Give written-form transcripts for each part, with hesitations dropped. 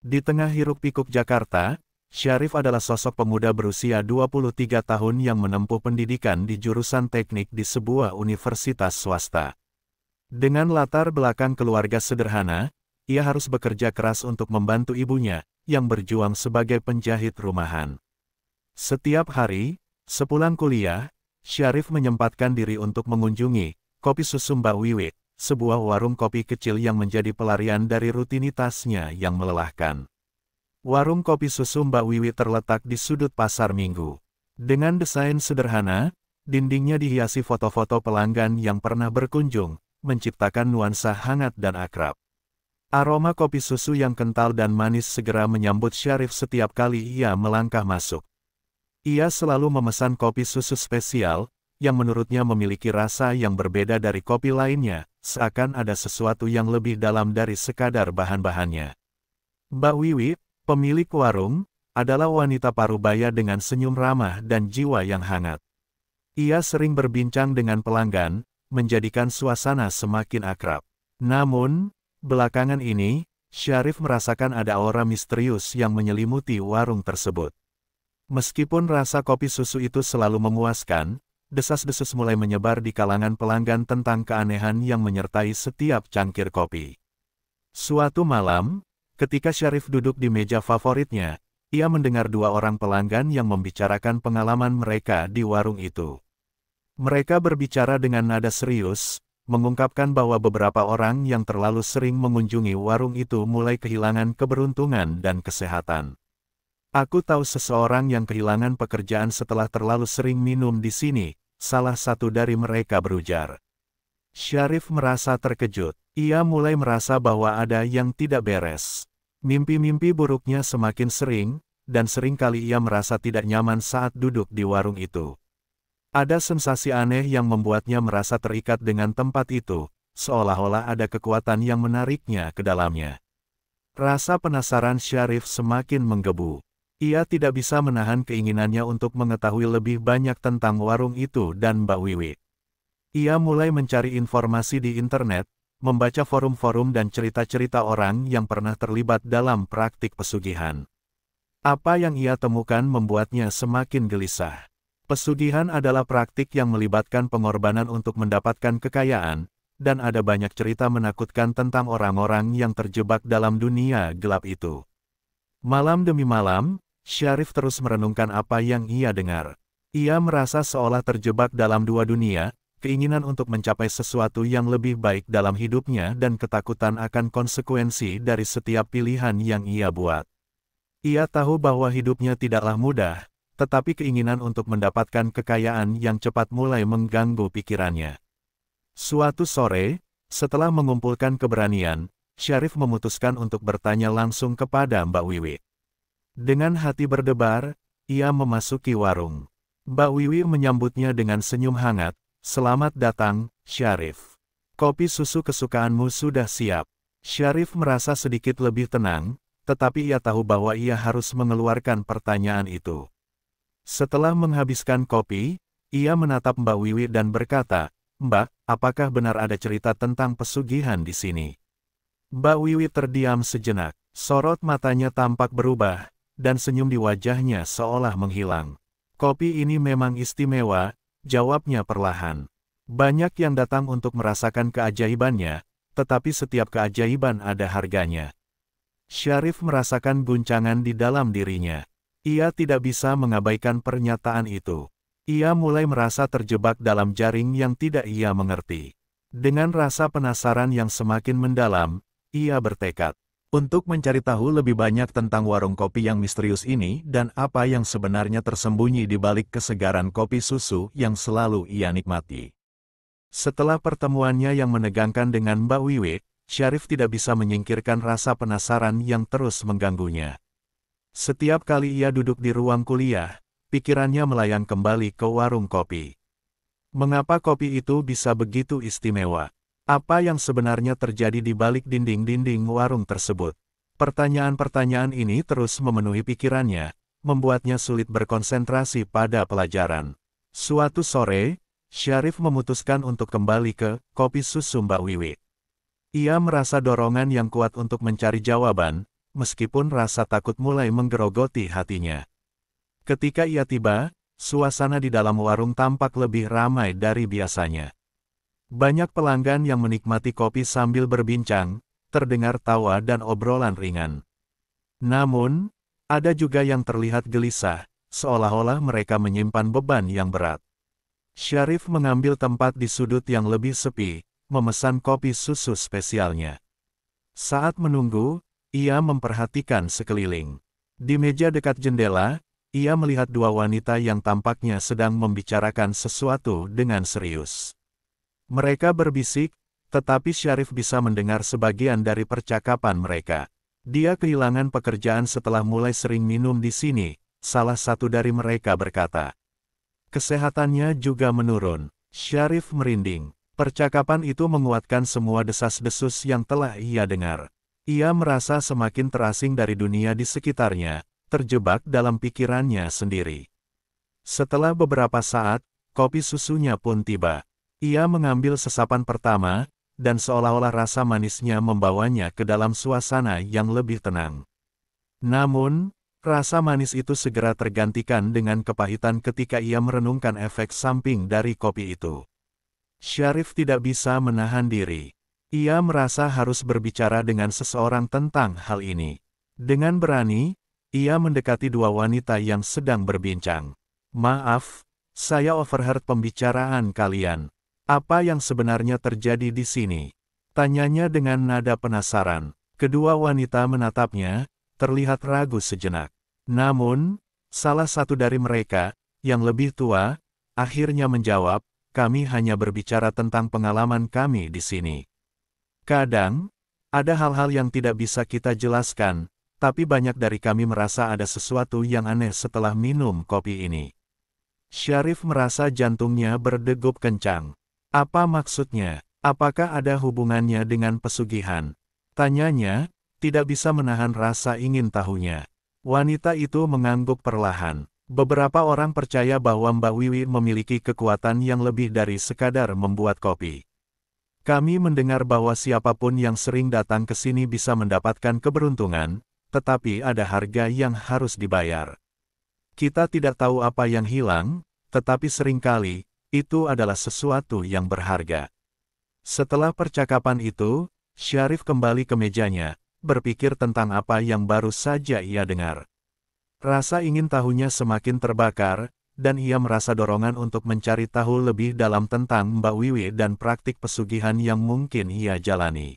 Di tengah hiruk-pikuk Jakarta, Syarif adalah sosok pemuda berusia 23 tahun yang menempuh pendidikan di jurusan teknik di sebuah universitas swasta. Dengan latar belakang keluarga sederhana, ia harus bekerja keras untuk membantu ibunya, yang berjuang sebagai penjahit rumahan. Setiap hari, sepulang kuliah, Syarif menyempatkan diri untuk mengunjungi Kopi Susu Mbak Wiwi, sebuah warung kopi kecil yang menjadi pelarian dari rutinitasnya yang melelahkan. Warung Kopi Susu Mbak Wiwi terletak di sudut pasar Minggu. Dengan desain sederhana, dindingnya dihiasi foto-foto pelanggan yang pernah berkunjung, menciptakan nuansa hangat dan akrab. Aroma kopi susu yang kental dan manis segera menyambut Syarif setiap kali ia melangkah masuk. Ia selalu memesan kopi susu spesial, yang menurutnya memiliki rasa yang berbeda dari kopi lainnya, seakan ada sesuatu yang lebih dalam dari sekadar bahan-bahannya. Mbak Wiwi, pemilik warung, adalah wanita parubaya dengan senyum ramah dan jiwa yang hangat. Ia sering berbincang dengan pelanggan, menjadikan suasana semakin akrab. Namun, belakangan ini, Syarif merasakan ada aura misterius yang menyelimuti warung tersebut. Meskipun rasa kopi susu itu selalu memuaskan, desas-desus mulai menyebar di kalangan pelanggan tentang keanehan yang menyertai setiap cangkir kopi. Suatu malam, ketika Syarif duduk di meja favoritnya, ia mendengar dua orang pelanggan yang membicarakan pengalaman mereka di warung itu. Mereka berbicara dengan nada serius, mengungkapkan bahwa beberapa orang yang terlalu sering mengunjungi warung itu mulai kehilangan keberuntungan dan kesehatan. Aku tahu seseorang yang kehilangan pekerjaan setelah terlalu sering minum di sini, salah satu dari mereka berujar. Syarif merasa terkejut. Ia mulai merasa bahwa ada yang tidak beres. Mimpi-mimpi buruknya semakin sering, dan seringkali ia merasa tidak nyaman saat duduk di warung itu. Ada sensasi aneh yang membuatnya merasa terikat dengan tempat itu, seolah-olah ada kekuatan yang menariknya ke dalamnya. Rasa penasaran Syarif semakin menggebu. Ia tidak bisa menahan keinginannya untuk mengetahui lebih banyak tentang warung itu dan Mbak Wiwi. Ia mulai mencari informasi di internet, membaca forum-forum dan cerita-cerita orang yang pernah terlibat dalam praktik pesugihan. Apa yang ia temukan membuatnya semakin gelisah. Pesugihan adalah praktik yang melibatkan pengorbanan untuk mendapatkan kekayaan, dan ada banyak cerita menakutkan tentang orang-orang yang terjebak dalam dunia gelap itu. Malam demi malam, Syarif terus merenungkan apa yang ia dengar. Ia merasa seolah terjebak dalam dua dunia, keinginan untuk mencapai sesuatu yang lebih baik dalam hidupnya dan ketakutan akan konsekuensi dari setiap pilihan yang ia buat. Ia tahu bahwa hidupnya tidaklah mudah, tetapi keinginan untuk mendapatkan kekayaan yang cepat mulai mengganggu pikirannya. Suatu sore, setelah mengumpulkan keberanian, Syarif memutuskan untuk bertanya langsung kepada Mbak Wiwi. Dengan hati berdebar, ia memasuki warung. Mbak Wiwi menyambutnya dengan senyum hangat. "Selamat datang, Syarif. Kopi susu kesukaanmu sudah siap." Syarif merasa sedikit lebih tenang, tetapi ia tahu bahwa ia harus mengeluarkan pertanyaan itu. Setelah menghabiskan kopi, ia menatap Mbak Wiwi dan berkata, "Mbak, apakah benar ada cerita tentang pesugihan di sini?" Mbak Wiwi terdiam sejenak. Sorot matanya tampak berubah, dan senyum di wajahnya seolah menghilang. "Kopi ini memang istimewa," jawabnya perlahan. "Banyak yang datang untuk merasakan keajaibannya, tetapi setiap keajaiban ada harganya." Syarif merasakan guncangan di dalam dirinya. Ia tidak bisa mengabaikan pernyataan itu. Ia mulai merasa terjebak dalam jaring yang tidak ia mengerti. Dengan rasa penasaran yang semakin mendalam, ia bertekad untuk mencari tahu lebih banyak tentang warung kopi yang misterius ini dan apa yang sebenarnya tersembunyi di balik kesegaran kopi susu yang selalu ia nikmati. Setelah pertemuannya yang menegangkan dengan Mbak Wiwi, Syarif tidak bisa menyingkirkan rasa penasaran yang terus mengganggunya. Setiap kali ia duduk di ruang kuliah, pikirannya melayang kembali ke warung kopi. Mengapa kopi itu bisa begitu istimewa? Apa yang sebenarnya terjadi di balik dinding-dinding warung tersebut? Pertanyaan-pertanyaan ini terus memenuhi pikirannya, membuatnya sulit berkonsentrasi pada pelajaran. Suatu sore, Syarif memutuskan untuk kembali ke Kopi Susu Mbak Wiwi. Ia merasa dorongan yang kuat untuk mencari jawaban, meskipun rasa takut mulai menggerogoti hatinya. Ketika ia tiba, suasana di dalam warung tampak lebih ramai dari biasanya. Banyak pelanggan yang menikmati kopi sambil berbincang, terdengar tawa dan obrolan ringan. Namun, ada juga yang terlihat gelisah, seolah-olah mereka menyimpan beban yang berat. Syarif mengambil tempat di sudut yang lebih sepi, memesan kopi susu spesialnya. Saat menunggu, ia memperhatikan sekeliling. Di meja dekat jendela, ia melihat dua wanita yang tampaknya sedang membicarakan sesuatu dengan serius. Mereka berbisik, tetapi Syarif bisa mendengar sebagian dari percakapan mereka. Dia kehilangan pekerjaan setelah mulai sering minum di sini, salah satu dari mereka berkata. Kesehatannya juga menurun. Syarif merinding. Percakapan itu menguatkan semua desas-desus yang telah ia dengar. Ia merasa semakin terasing dari dunia di sekitarnya, terjebak dalam pikirannya sendiri. Setelah beberapa saat, kopi susunya pun tiba. Ia mengambil sesapan pertama, dan seolah-olah rasa manisnya membawanya ke dalam suasana yang lebih tenang. Namun, rasa manis itu segera tergantikan dengan kepahitan ketika ia merenungkan efek samping dari kopi itu. Syarif tidak bisa menahan diri. Ia merasa harus berbicara dengan seseorang tentang hal ini. Dengan berani, ia mendekati dua wanita yang sedang berbincang. Maaf, saya overheard pembicaraan kalian. Apa yang sebenarnya terjadi di sini? Tanyanya dengan nada penasaran. Kedua wanita menatapnya, terlihat ragu sejenak. Namun, salah satu dari mereka, yang lebih tua, akhirnya menjawab, kami hanya berbicara tentang pengalaman kami di sini. Kadang, ada hal-hal yang tidak bisa kita jelaskan, tapi banyak dari kami merasa ada sesuatu yang aneh setelah minum kopi ini. Syarif merasa jantungnya berdegup kencang. Apa maksudnya? Apakah ada hubungannya dengan pesugihan? Tanyanya, tidak bisa menahan rasa ingin tahunya. Wanita itu mengangguk perlahan. Beberapa orang percaya bahwa Mbak Wiwi memiliki kekuatan yang lebih dari sekadar membuat kopi. Kami mendengar bahwa siapapun yang sering datang ke sini bisa mendapatkan keberuntungan, tetapi ada harga yang harus dibayar. Kita tidak tahu apa yang hilang, tetapi seringkali, itu adalah sesuatu yang berharga. Setelah percakapan itu, Syarif kembali ke mejanya, berpikir tentang apa yang baru saja ia dengar. Rasa ingin tahunya semakin terbakar, dan ia merasa dorongan untuk mencari tahu lebih dalam tentang Mbak Wiwi dan praktik pesugihan yang mungkin ia jalani.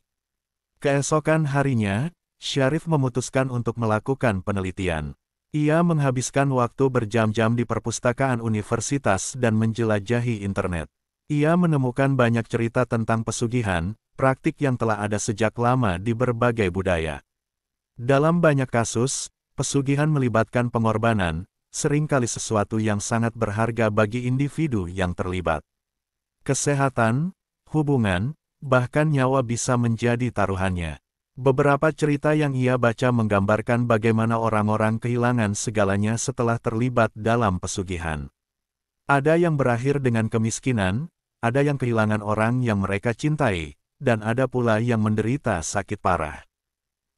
Keesokan harinya, Syarif memutuskan untuk melakukan penelitian. Ia menghabiskan waktu berjam-jam di perpustakaan universitas dan menjelajahi internet. Ia menemukan banyak cerita tentang pesugihan, praktik yang telah ada sejak lama di berbagai budaya. Dalam banyak kasus, pesugihan melibatkan pengorbanan, seringkali sesuatu yang sangat berharga bagi individu yang terlibat. Kesehatan, hubungan, bahkan nyawa bisa menjadi taruhannya. Beberapa cerita yang ia baca menggambarkan bagaimana orang-orang kehilangan segalanya setelah terlibat dalam pesugihan. Ada yang berakhir dengan kemiskinan, ada yang kehilangan orang yang mereka cintai, dan ada pula yang menderita sakit parah.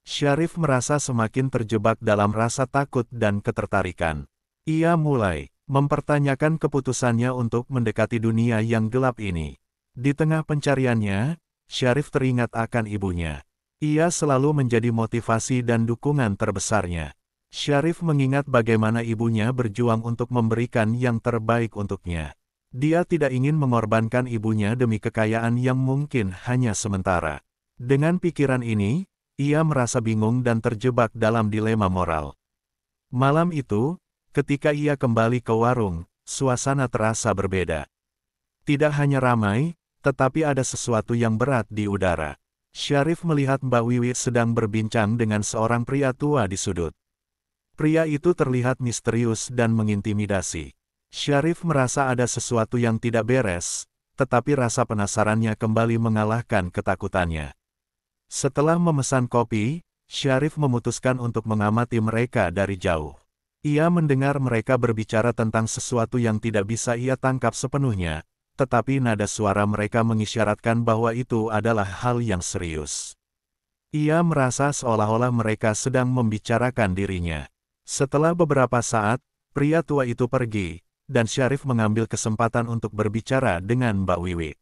Syarif merasa semakin terjebak dalam rasa takut dan ketertarikan. Ia mulai mempertanyakan keputusannya untuk mendekati dunia yang gelap ini. Di tengah pencariannya, Syarif teringat akan ibunya. Ia selalu menjadi motivasi dan dukungan terbesarnya. Syarif mengingat bagaimana ibunya berjuang untuk memberikan yang terbaik untuknya. Dia tidak ingin mengorbankan ibunya demi kekayaan yang mungkin hanya sementara. Dengan pikiran ini, ia merasa bingung dan terjebak dalam dilema moral. Malam itu, ketika ia kembali ke warung, suasana terasa berbeda. Tidak hanya ramai, tetapi ada sesuatu yang berat di udara. Syarif melihat Mbak Wiwi sedang berbincang dengan seorang pria tua di sudut. Pria itu terlihat misterius dan mengintimidasi. Syarif merasa ada sesuatu yang tidak beres, tetapi rasa penasarannya kembali mengalahkan ketakutannya. Setelah memesan kopi, Syarif memutuskan untuk mengamati mereka dari jauh. Ia mendengar mereka berbicara tentang sesuatu yang tidak bisa ia tangkap sepenuhnya, tetapi nada suara mereka mengisyaratkan bahwa itu adalah hal yang serius. Ia merasa seolah-olah mereka sedang membicarakan dirinya. Setelah beberapa saat, pria tua itu pergi, dan Syarif mengambil kesempatan untuk berbicara dengan Mbak Wiwi.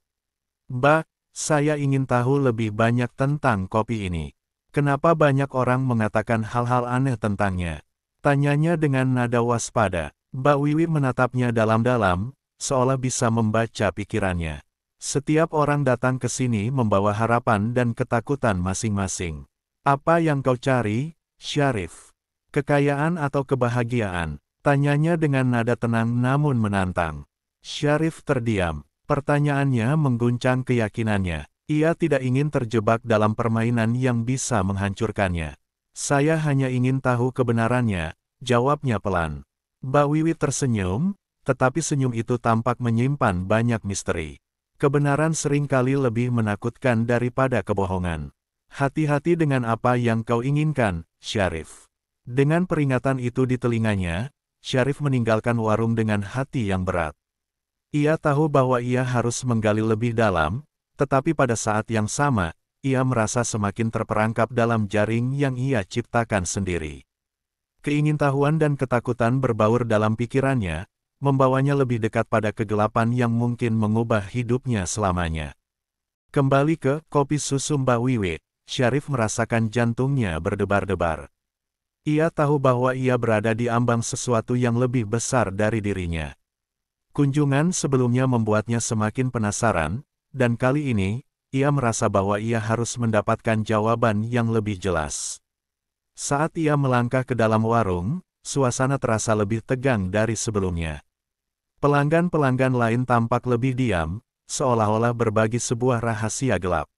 "Mbak, saya ingin tahu lebih banyak tentang kopi ini. Kenapa banyak orang mengatakan hal-hal aneh tentangnya?" Tanyanya dengan nada waspada. Mbak Wiwi menatapnya dalam-dalam, seolah bisa membaca pikirannya. "Setiap orang datang ke sini membawa harapan dan ketakutan masing-masing. Apa yang kau cari, Syarif? Kekayaan atau kebahagiaan?" Tanyanya dengan nada tenang namun menantang. Syarif terdiam. Pertanyaannya mengguncang keyakinannya. Ia tidak ingin terjebak dalam permainan yang bisa menghancurkannya. "Saya hanya ingin tahu kebenarannya," jawabnya pelan. Mbak Wiwi tersenyum, tetapi senyum itu tampak menyimpan banyak misteri. "Kebenaran seringkali lebih menakutkan daripada kebohongan. Hati-hati dengan apa yang kau inginkan, Syarif." Dengan peringatan itu di telinganya, Syarif meninggalkan warung dengan hati yang berat. Ia tahu bahwa ia harus menggali lebih dalam, tetapi pada saat yang sama, ia merasa semakin terperangkap dalam jaring yang ia ciptakan sendiri. Keingintahuan dan ketakutan berbaur dalam pikirannya, membawanya lebih dekat pada kegelapan yang mungkin mengubah hidupnya selamanya. Kembali ke kopi susu Mbak Wiwi, Syarif merasakan jantungnya berdebar-debar. Ia tahu bahwa ia berada di ambang sesuatu yang lebih besar dari dirinya. Kunjungan sebelumnya membuatnya semakin penasaran, dan kali ini, ia merasa bahwa ia harus mendapatkan jawaban yang lebih jelas. Saat ia melangkah ke dalam warung, suasana terasa lebih tegang dari sebelumnya. Pelanggan-pelanggan lain tampak lebih diam, seolah-olah berbagi sebuah rahasia gelap.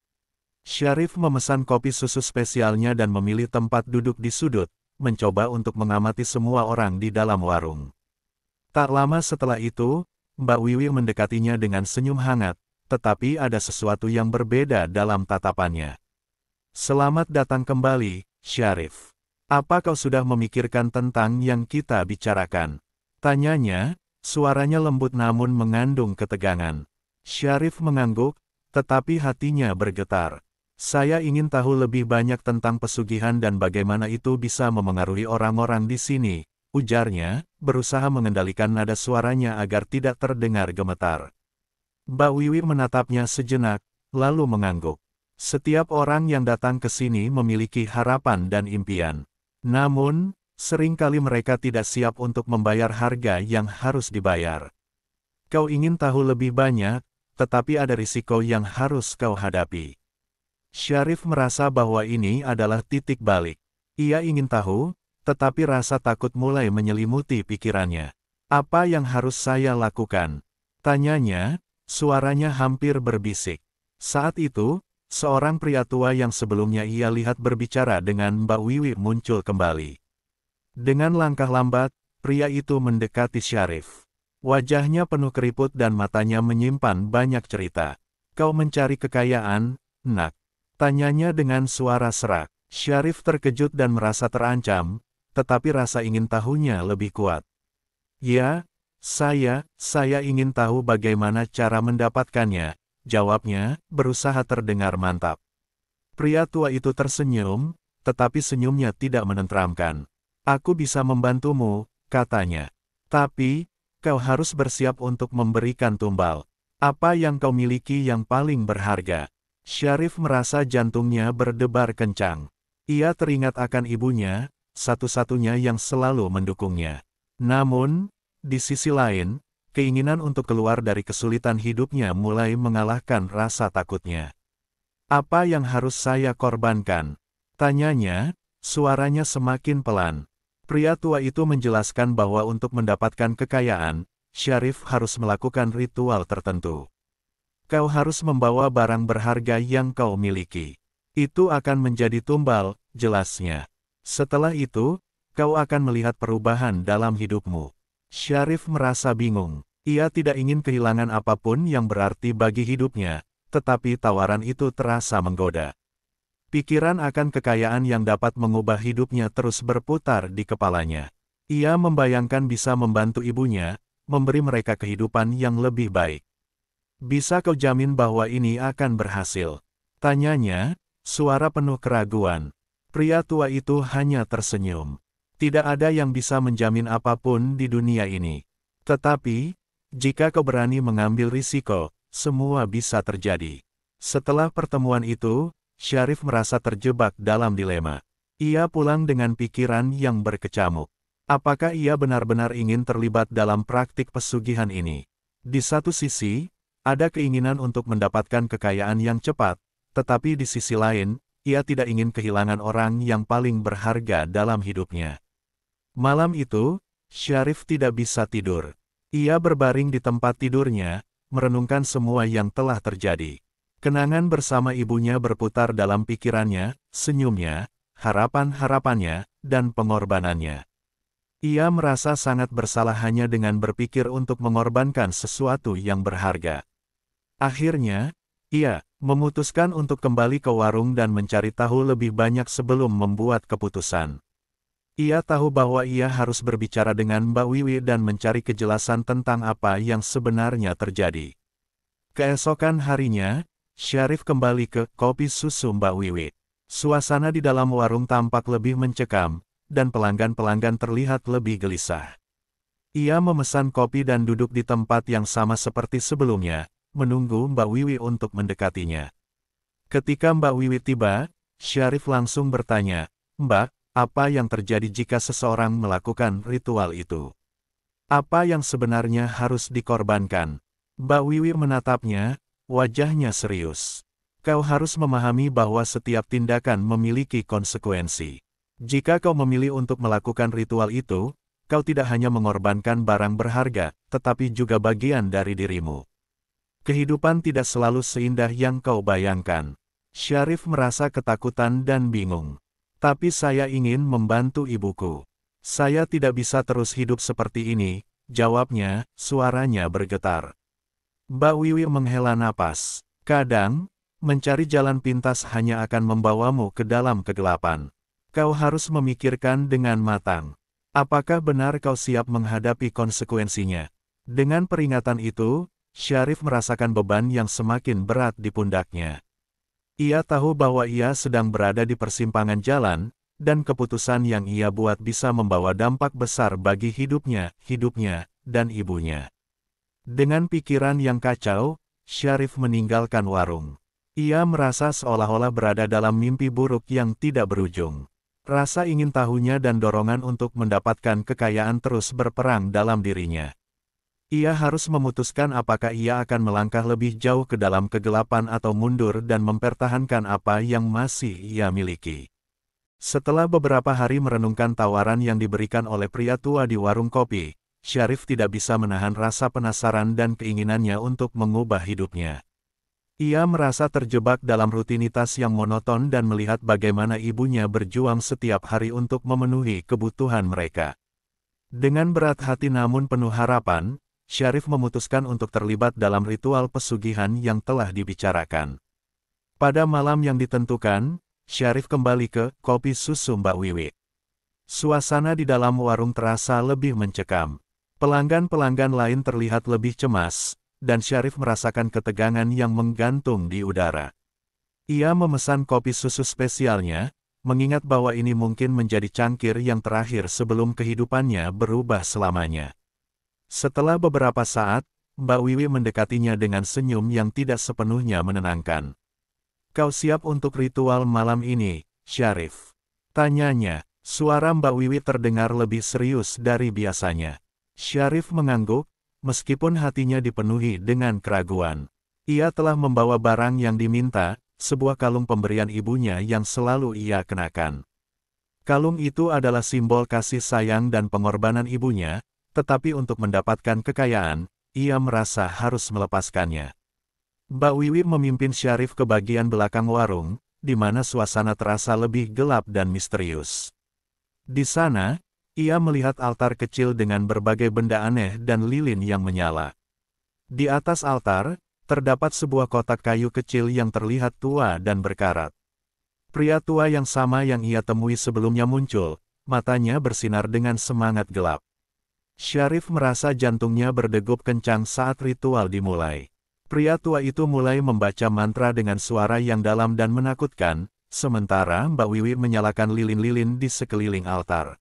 Syarif memesan kopi susu spesialnya dan memilih tempat duduk di sudut, mencoba untuk mengamati semua orang di dalam warung. Tak lama setelah itu, Mbak Wiwi mendekatinya dengan senyum hangat, tetapi ada sesuatu yang berbeda dalam tatapannya. "Selamat datang kembali, Syarif. Apa kau sudah memikirkan tentang yang kita bicarakan?" Tanyanya, suaranya lembut namun mengandung ketegangan. Syarif mengangguk, tetapi hatinya bergetar. "Saya ingin tahu lebih banyak tentang pesugihan dan bagaimana itu bisa memengaruhi orang-orang di sini," ujarnya, berusaha mengendalikan nada suaranya agar tidak terdengar gemetar. Mbak Wiwi menatapnya sejenak, lalu mengangguk. "Setiap orang yang datang ke sini memiliki harapan dan impian. Namun, seringkali mereka tidak siap untuk membayar harga yang harus dibayar. Kau ingin tahu lebih banyak, tetapi ada risiko yang harus kau hadapi." Syarif merasa bahwa ini adalah titik balik. Ia ingin tahu, tetapi rasa takut mulai menyelimuti pikirannya. "Apa yang harus saya lakukan?" tanyanya, suaranya hampir berbisik. Saat itu, seorang pria tua yang sebelumnya ia lihat berbicara dengan Mbak Wiwi muncul kembali. Dengan langkah lambat, pria itu mendekati Syarif. Wajahnya penuh keriput dan matanya menyimpan banyak cerita. "Kau mencari kekayaan, nak?" tanyanya dengan suara serak. Syarif terkejut dan merasa terancam, tetapi rasa ingin tahunya lebih kuat. "Ya, saya ingin tahu bagaimana cara mendapatkannya," jawabnya, berusaha terdengar mantap. Pria tua itu tersenyum, tetapi senyumnya tidak menenteramkan. "Aku bisa membantumu," katanya. "Tapi, kau harus bersiap untuk memberikan tumbal. Apa yang kau miliki yang paling berharga?" Syarif merasa jantungnya berdebar kencang. Ia teringat akan ibunya, satu-satunya yang selalu mendukungnya. Namun, di sisi lain, keinginan untuk keluar dari kesulitan hidupnya mulai mengalahkan rasa takutnya. "Apa yang harus saya korbankan?" tanyanya, suaranya semakin pelan. Pria tua itu menjelaskan bahwa untuk mendapatkan kekayaan, Syarif harus melakukan ritual tertentu. "Kau harus membawa barang berharga yang kau miliki. Itu akan menjadi tumbal," jelasnya. "Setelah itu, kau akan melihat perubahan dalam hidupmu." Syarif merasa bingung. Ia tidak ingin kehilangan apapun yang berarti bagi hidupnya, tetapi tawaran itu terasa menggoda. Pikiran akan kekayaan yang dapat mengubah hidupnya terus berputar di kepalanya. Ia membayangkan bisa membantu ibunya, memberi mereka kehidupan yang lebih baik. "Bisa kau jamin bahwa ini akan berhasil?" tanyanya, Suara penuh keraguan. Pria tua itu hanya tersenyum. Tidak ada yang bisa menjamin apapun di dunia ini. Tetapi, jika kau berani mengambil risiko, semua bisa terjadi. Setelah pertemuan itu, Syarif merasa terjebak dalam dilema. Ia pulang dengan pikiran yang berkecamuk. Apakah ia benar-benar ingin terlibat dalam praktik pesugihan ini? Di satu sisi, ada keinginan untuk mendapatkan kekayaan yang cepat, tetapi di sisi lain, ia tidak ingin kehilangan orang yang paling berharga dalam hidupnya. Malam itu, Syarif tidak bisa tidur. Ia berbaring di tempat tidurnya, merenungkan semua yang telah terjadi. Kenangan bersama ibunya berputar dalam pikirannya, senyumnya, harapan-harapannya, dan pengorbanannya. Ia merasa sangat bersalah hanya dengan berpikir untuk mengorbankan sesuatu yang berharga. Akhirnya, ia memutuskan untuk kembali ke warung dan mencari tahu lebih banyak sebelum membuat keputusan. Ia tahu bahwa ia harus berbicara dengan Mbak Wiwi dan mencari kejelasan tentang apa yang sebenarnya terjadi. Keesokan harinya, Syarif kembali ke kopi susu Mbak Wiwi. Suasana di dalam warung tampak lebih mencekam, dan pelanggan-pelanggan terlihat lebih gelisah. Ia memesan kopi dan duduk di tempat yang sama seperti sebelumnya, menunggu Mbak Wiwi untuk mendekatinya. Ketika Mbak Wiwi tiba, Syarif langsung bertanya, "Mbak, apa yang terjadi jika seseorang melakukan ritual itu? Apa yang sebenarnya harus dikorbankan?" Mbak Wiwi menatapnya, wajahnya serius. "Kau harus memahami bahwa setiap tindakan memiliki konsekuensi. Jika kau memilih untuk melakukan ritual itu, kau tidak hanya mengorbankan barang berharga, tetapi juga bagian dari dirimu. Kehidupan tidak selalu seindah yang kau bayangkan." Syarif merasa ketakutan dan bingung. "Tapi saya ingin membantu ibuku. Saya tidak bisa terus hidup seperti ini," jawabnya, suaranya bergetar. Mbak Wiwi menghela napas. "Kadang, mencari jalan pintas hanya akan membawamu ke dalam kegelapan. Kau harus memikirkan dengan matang. Apakah benar kau siap menghadapi konsekuensinya?" Dengan peringatan itu, Syarif merasakan beban yang semakin berat di pundaknya. Ia tahu bahwa ia sedang berada di persimpangan jalan, dan keputusan yang ia buat bisa membawa dampak besar bagi hidupnya, dan ibunya. Dengan pikiran yang kacau, Syarif meninggalkan warung. Ia merasa seolah-olah berada dalam mimpi buruk yang tidak berujung. Rasa ingin tahunya dan dorongan untuk mendapatkan kekayaan terus berperang dalam dirinya. Ia harus memutuskan apakah ia akan melangkah lebih jauh ke dalam kegelapan atau mundur dan mempertahankan apa yang masih ia miliki. Setelah beberapa hari merenungkan tawaran yang diberikan oleh pria tua di warung kopi, Syarif tidak bisa menahan rasa penasaran dan keinginannya untuk mengubah hidupnya. Ia merasa terjebak dalam rutinitas yang monoton dan melihat bagaimana ibunya berjuang setiap hari untuk memenuhi kebutuhan mereka. Dengan berat hati namun penuh harapan, Syarif memutuskan untuk terlibat dalam ritual pesugihan yang telah dibicarakan. Pada malam yang ditentukan, Syarif kembali ke kopi susu Mbak Wiwi. Suasana di dalam warung terasa lebih mencekam. Pelanggan-pelanggan lain terlihat lebih cemas, dan Syarif merasakan ketegangan yang menggantung di udara. Ia memesan kopi susu spesialnya, mengingat bahwa ini mungkin menjadi cangkir yang terakhir sebelum kehidupannya berubah selamanya. Setelah beberapa saat, Mbak Wiwi mendekatinya dengan senyum yang tidak sepenuhnya menenangkan. "Kau siap untuk ritual malam ini, Syarif?" tanyanya. Suara Mbak Wiwi terdengar lebih serius dari biasanya. Syarif mengangguk, meskipun hatinya dipenuhi dengan keraguan. Ia telah membawa barang yang diminta, sebuah kalung pemberian ibunya yang selalu ia kenakan. Kalung itu adalah simbol kasih sayang dan pengorbanan ibunya, tetapi untuk mendapatkan kekayaan, ia merasa harus melepaskannya. Mbak Wiwi memimpin Syarif ke bagian belakang warung, di mana suasana terasa lebih gelap dan misterius. Di sana, ia melihat altar kecil dengan berbagai benda aneh dan lilin yang menyala. Di atas altar, terdapat sebuah kotak kayu kecil yang terlihat tua dan berkarat. Pria tua yang sama yang ia temui sebelumnya muncul, matanya bersinar dengan semangat gelap. Syarif merasa jantungnya berdegup kencang saat ritual dimulai. Pria tua itu mulai membaca mantra dengan suara yang dalam dan menakutkan, sementara Mbak Wiwi menyalakan lilin-lilin di sekeliling altar.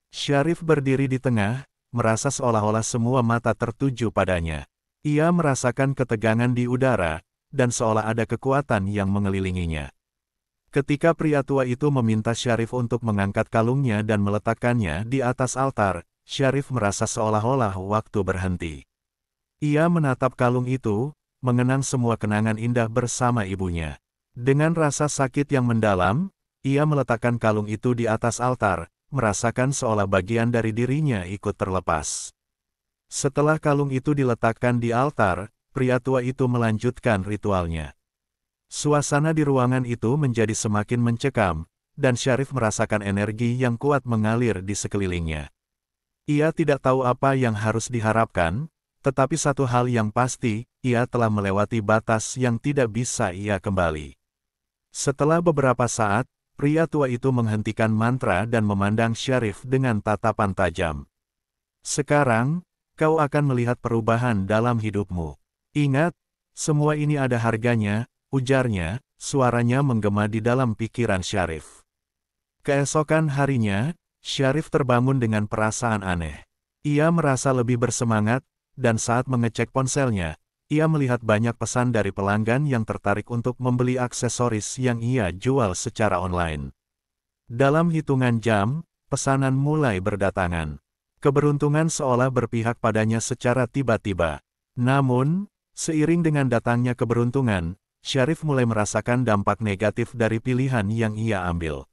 Syarif berdiri di tengah, merasa seolah-olah semua mata tertuju padanya. Ia merasakan ketegangan di udara, dan seolah ada kekuatan yang mengelilinginya. Ketika pria tua itu meminta Syarif untuk mengangkat kalungnya dan meletakkannya di atas altar, Syarif merasa seolah-olah waktu berhenti. Ia menatap kalung itu, mengenang semua kenangan indah bersama ibunya. Dengan rasa sakit yang mendalam, ia meletakkan kalung itu di atas altar, merasakan seolah bagian dari dirinya ikut terlepas. Setelah kalung itu diletakkan di altar, pria tua itu melanjutkan ritualnya. Suasana di ruangan itu menjadi semakin mencekam, dan Syarif merasakan energi yang kuat mengalir di sekelilingnya. Ia tidak tahu apa yang harus diharapkan, tetapi satu hal yang pasti, ia telah melewati batas yang tidak bisa ia kembali. Setelah beberapa saat, pria tua itu menghentikan mantra dan memandang Syarif dengan tatapan tajam. Sekarang, kau akan melihat perubahan dalam hidupmu. Ingat, semua ini ada harganya, ujarnya, suaranya menggema di dalam pikiran Syarif. Keesokan harinya, Syarif terbangun dengan perasaan aneh. Ia merasa lebih bersemangat, dan saat mengecek ponselnya, ia melihat banyak pesan dari pelanggan yang tertarik untuk membeli aksesoris yang ia jual secara online. Dalam hitungan jam, pesanan mulai berdatangan. Keberuntungan seolah berpihak padanya secara tiba-tiba. Namun, seiring dengan datangnya keberuntungan, Syarif mulai merasakan dampak negatif dari pilihan yang ia ambil.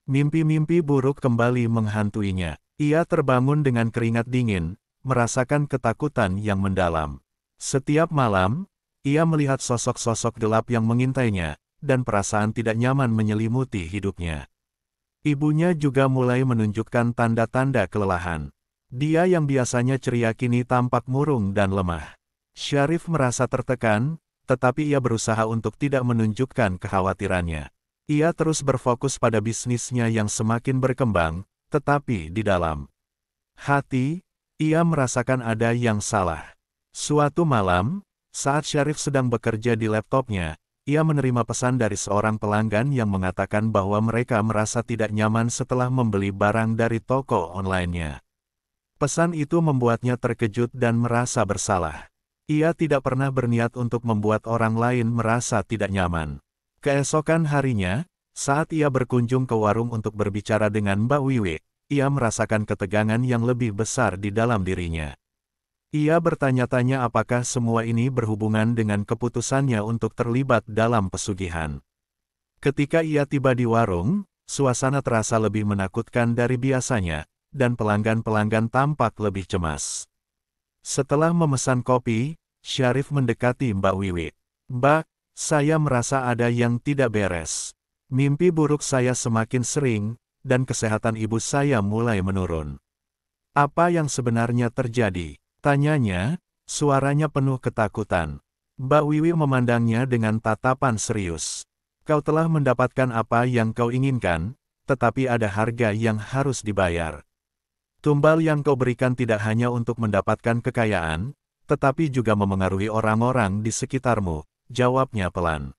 Mimpi-mimpi buruk kembali menghantuinya. Ia terbangun dengan keringat dingin, merasakan ketakutan yang mendalam. Setiap malam, ia melihat sosok-sosok gelap yang mengintainya, dan perasaan tidak nyaman menyelimuti hidupnya. Ibunya juga mulai menunjukkan tanda-tanda kelelahan. Dia yang biasanya ceria kini tampak murung dan lemah. Syarif merasa tertekan, tetapi ia berusaha untuk tidak menunjukkan kekhawatirannya. Ia terus berfokus pada bisnisnya yang semakin berkembang, tetapi di dalam hati, ia merasakan ada yang salah. Suatu malam, saat Syarif sedang bekerja di laptopnya, ia menerima pesan dari seorang pelanggan yang mengatakan bahwa mereka merasa tidak nyaman setelah membeli barang dari toko online-nya. Pesan itu membuatnya terkejut dan merasa bersalah. Ia tidak pernah berniat untuk membuat orang lain merasa tidak nyaman. Keesokan harinya, saat ia berkunjung ke warung untuk berbicara dengan Mbak Wiwi, ia merasakan ketegangan yang lebih besar di dalam dirinya. Ia bertanya-tanya apakah semua ini berhubungan dengan keputusannya untuk terlibat dalam pesugihan. Ketika ia tiba di warung, suasana terasa lebih menakutkan dari biasanya, dan pelanggan-pelanggan tampak lebih cemas. Setelah memesan kopi, Syarif mendekati Mbak Wiwi. "Mbak, saya merasa ada yang tidak beres. Mimpi buruk saya semakin sering, dan kesehatan ibu saya mulai menurun. Apa yang sebenarnya terjadi?" Tanyanya, suaranya penuh ketakutan. Mbak Wiwi memandangnya dengan tatapan serius. "Kau telah mendapatkan apa yang kau inginkan, tetapi ada harga yang harus dibayar. Tumbal yang kau berikan tidak hanya untuk mendapatkan kekayaan, tetapi juga memengaruhi orang-orang di sekitarmu," jawabnya pelan.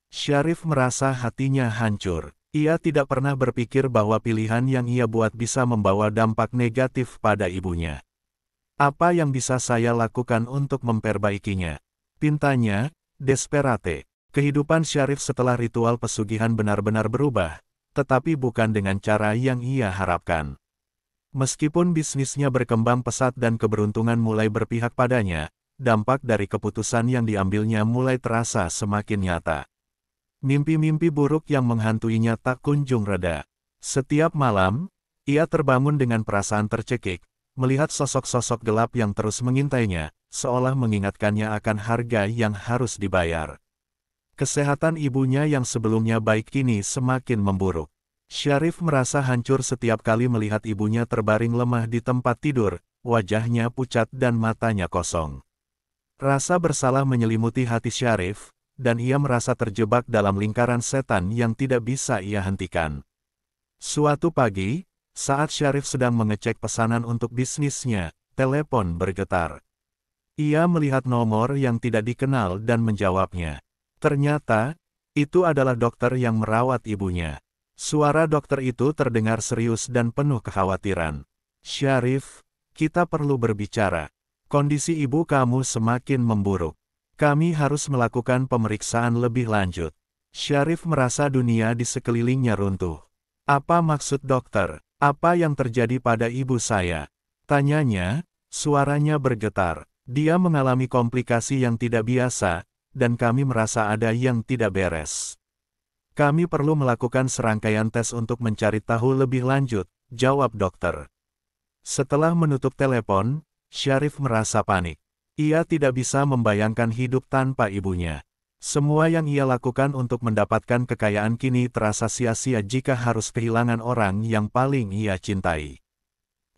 Syarif merasa hatinya hancur. Ia tidak pernah berpikir bahwa pilihan yang ia buat bisa membawa dampak negatif pada ibunya. "Apa yang bisa saya lakukan untuk memperbaikinya?" pintanya, desperate. Kehidupan Syarif setelah ritual pesugihan benar-benar berubah, tetapi bukan dengan cara yang ia harapkan. Meskipun bisnisnya berkembang pesat dan keberuntungan mulai berpihak padanya, dampak dari keputusan yang diambilnya mulai terasa semakin nyata. Mimpi-mimpi buruk yang menghantuinya tak kunjung reda. Setiap malam, ia terbangun dengan perasaan tercekik, melihat sosok-sosok gelap yang terus mengintainya, seolah mengingatkannya akan harga yang harus dibayar. Kesehatan ibunya yang sebelumnya baik kini semakin memburuk. Syarif merasa hancur setiap kali melihat ibunya terbaring lemah di tempat tidur, wajahnya pucat dan matanya kosong. Rasa bersalah menyelimuti hati Syarif, dan ia merasa terjebak dalam lingkaran setan yang tidak bisa ia hentikan. Suatu pagi, saat Syarif sedang mengecek pesanan untuk bisnisnya, telepon bergetar. Ia melihat nomor yang tidak dikenal dan menjawabnya. Ternyata, itu adalah dokter yang merawat ibunya. Suara dokter itu terdengar serius dan penuh kekhawatiran. "Syarif, kita perlu berbicara. Kondisi ibu kamu semakin memburuk. Kami harus melakukan pemeriksaan lebih lanjut." Syarif merasa dunia di sekelilingnya runtuh. "Apa maksud dokter? Apa yang terjadi pada ibu saya?" Tanyanya, suaranya bergetar. "Dia mengalami komplikasi yang tidak biasa, dan kami merasa ada yang tidak beres. Kami perlu melakukan serangkaian tes untuk mencari tahu lebih lanjut," jawab dokter. Setelah menutup telepon, Syarif merasa panik. Ia tidak bisa membayangkan hidup tanpa ibunya. Semua yang ia lakukan untuk mendapatkan kekayaan kini terasa sia-sia jika harus kehilangan orang yang paling ia cintai.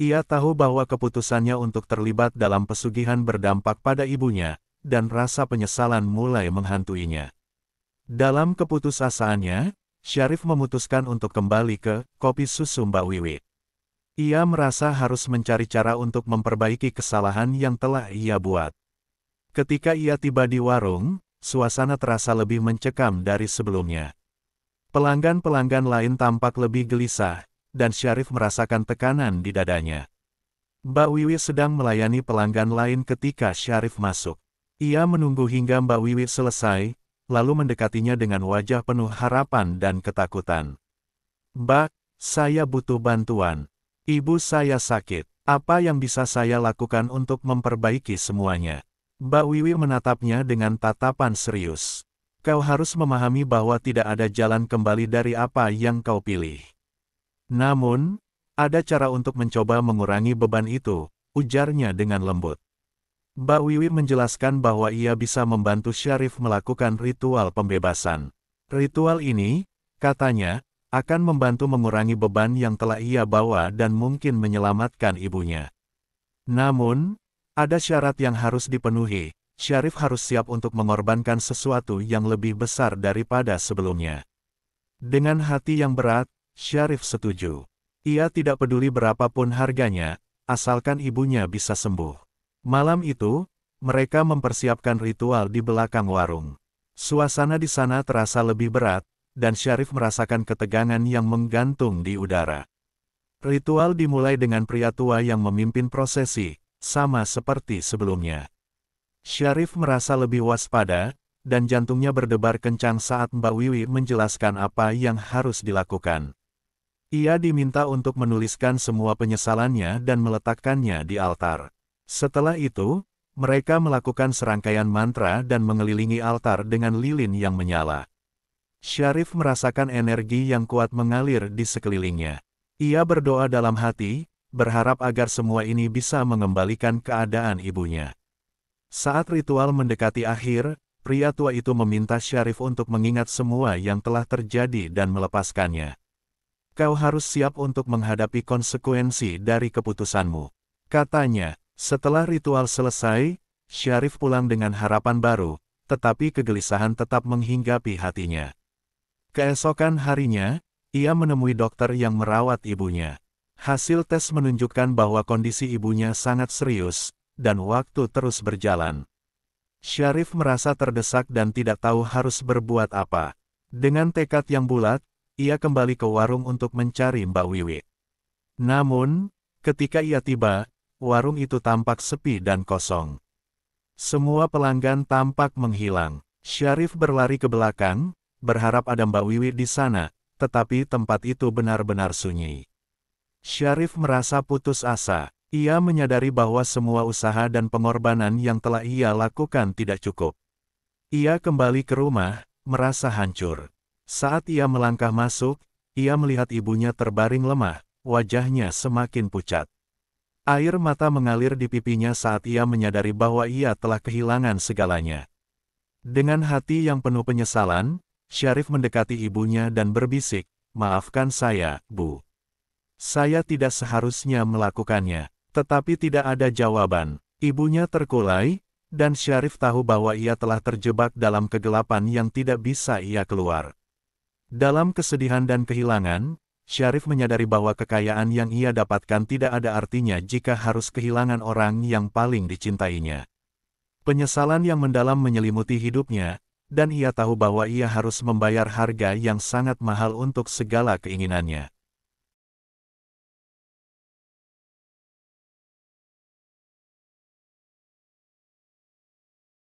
Ia tahu bahwa keputusannya untuk terlibat dalam pesugihan berdampak pada ibunya, dan rasa penyesalan mulai menghantuinya. Dalam keputusasaannya, Syarif memutuskan untuk kembali ke kopi susu Mbak Wiwi. Ia merasa harus mencari cara untuk memperbaiki kesalahan yang telah ia buat. Ketika ia tiba di warung, suasana terasa lebih mencekam dari sebelumnya. Pelanggan-pelanggan lain tampak lebih gelisah, dan Syarif merasakan tekanan di dadanya. Mbak Wiwi sedang melayani pelanggan lain ketika Syarif masuk. Ia menunggu hingga Mbak Wiwi selesai, lalu mendekatinya dengan wajah penuh harapan dan ketakutan. "Mbak, saya butuh bantuan. Ibu saya sakit. Apa yang bisa saya lakukan untuk memperbaiki semuanya?" Mbak Wiwi menatapnya dengan tatapan serius. "Kau harus memahami bahwa tidak ada jalan kembali dari apa yang kau pilih. Namun, ada cara untuk mencoba mengurangi beban itu," ujarnya dengan lembut. Mbak Wiwi menjelaskan bahwa ia bisa membantu Syarif melakukan ritual pembebasan. Ritual ini, katanya, akan membantu mengurangi beban yang telah ia bawa dan mungkin menyelamatkan ibunya. Namun, ada syarat yang harus dipenuhi. Syarif harus siap untuk mengorbankan sesuatu yang lebih besar daripada sebelumnya. Dengan hati yang berat, Syarif setuju. Ia tidak peduli berapapun harganya, asalkan ibunya bisa sembuh. Malam itu, mereka mempersiapkan ritual di belakang warung. Suasana di sana terasa lebih berat, dan Syarif merasakan ketegangan yang menggantung di udara. Ritual dimulai dengan pria tua yang memimpin prosesi, sama seperti sebelumnya. Syarif merasa lebih waspada, dan jantungnya berdebar kencang saat Mbak Wiwi menjelaskan apa yang harus dilakukan. Ia diminta untuk menuliskan semua penyesalannya dan meletakkannya di altar. Setelah itu, mereka melakukan serangkaian mantra dan mengelilingi altar dengan lilin yang menyala. Syarif merasakan energi yang kuat mengalir di sekelilingnya. Ia berdoa dalam hati, berharap agar semua ini bisa mengembalikan keadaan ibunya. Saat ritual mendekati akhir, pria tua itu meminta Syarif untuk mengingat semua yang telah terjadi dan melepaskannya. "Kau harus siap untuk menghadapi konsekuensi dari keputusanmu," katanya. Setelah ritual selesai, Syarif pulang dengan harapan baru, tetapi kegelisahan tetap menghinggapi hatinya. Keesokan harinya, ia menemui dokter yang merawat ibunya. Hasil tes menunjukkan bahwa kondisi ibunya sangat serius, dan waktu terus berjalan. Syarif merasa terdesak dan tidak tahu harus berbuat apa. Dengan tekad yang bulat, ia kembali ke warung untuk mencari Mbak Wiwi. Namun, ketika ia tiba, warung itu tampak sepi dan kosong. Semua pelanggan tampak menghilang. Syarif berlari ke belakang, berharap ada Mbak Wiwi di sana, tetapi tempat itu benar-benar sunyi. Syarif merasa putus asa. Ia menyadari bahwa semua usaha dan pengorbanan yang telah ia lakukan tidak cukup. Ia kembali ke rumah, merasa hancur. Saat ia melangkah masuk, ia melihat ibunya terbaring lemah, wajahnya semakin pucat. Air mata mengalir di pipinya saat ia menyadari bahwa ia telah kehilangan segalanya. Dengan hati yang penuh penyesalan, Syarif mendekati ibunya dan berbisik, "Maafkan saya, Bu. Saya tidak seharusnya melakukannya." Tetapi tidak ada jawaban. Ibunya terkulai, dan Syarif tahu bahwa ia telah terjebak dalam kegelapan yang tidak bisa ia keluar. Dalam kesedihan dan kehilangan, Syarif menyadari bahwa kekayaan yang ia dapatkan tidak ada artinya jika harus kehilangan orang yang paling dicintainya. Penyesalan yang mendalam menyelimuti hidupnya, dan ia tahu bahwa ia harus membayar harga yang sangat mahal untuk segala keinginannya.